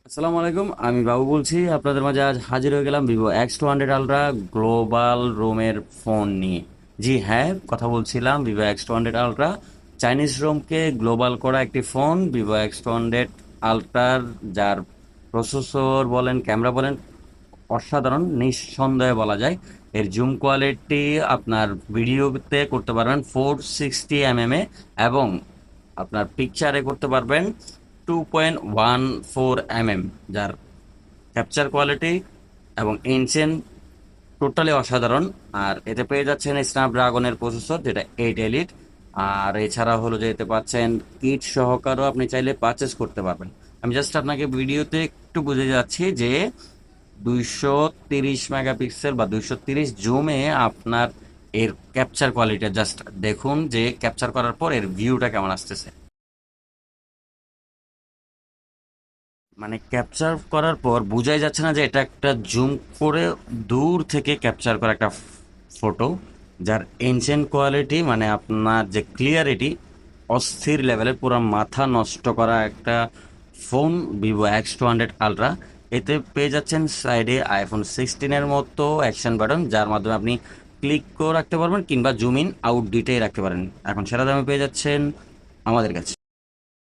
আসসালামু আলাইকুম, আমি বাবু বলছি। আপনাদের মাঝে আজ হাজির হয়ে গেলাম ভিভো X200 আলট্রা গ্লোবাল রোমের ফোন নিয়ে। জি হ্যাঁ, কথা বলছিলাম ভিভো X200 আলট্রা চাইনিজ রোমকে গ্লোবাল করা একটি ফোন ভিভো X200 আলট্রার, যার প্রসেসর বলেন ক্যামেরা বলেন অসাধারণ, নিঃসন্দেহে বলা যায়। এর জুম কোয়ালিটি আপনার ভিডিওতে করতে পারবেন 460 mm এবং আপনার পিকচারে করতে পারবেন 2.14 mm, যার ক্যাপচার কোয়ালিটি এবং ইনচেন টোটালি অসাধারণ। আর এতে পেয়ে যাচ্ছেন স্ন্যাপড্রাগনের প্রসেসর, যেটা 8 এলিট। আর এছাড়া হলো যে এতে পাচ্ছেন কিট সহকারেও আপনি চাইলে পারচেস করতে পারবেন। আমি জাস্ট আপনাকে ভিডিওতে একটু বুঝে যাচ্ছি যে 230 মেগাপিক্সেল বা 230 জুমে আপনার এর ক্যাপচার কোয়ালিটি জাস্ট দেখুন, যে ক্যাপচার করার পর এর ভিউটা কেমন আসতেছে। মানে ক্যাপচার করার পর বোঝাই যাচ্ছে না যে এটা একটা জুম করে দূর থেকে ক্যাপচার করা একটা ফটো, যার এনসেন্ট কোয়ালিটি মানে আপনার যে ক্লিয়ারিটি অস্থির লেভেলের, পুরো মাথা নষ্ট করা একটা ফোন ভিভো X200 আলট্রা। এতে পেয়ে যাচ্ছেন সাইডে iPhone 16-এর মতো অ্যাকশন বাটন, যার মাধ্যমে আপনি ক্লিক করে রাখতে পারবেন কিংবা জুম ইন আউট দুইটাই রাখতে পারেন। এখন সেরা দামে পেয়ে যাচ্ছেন আমাদের কাছে।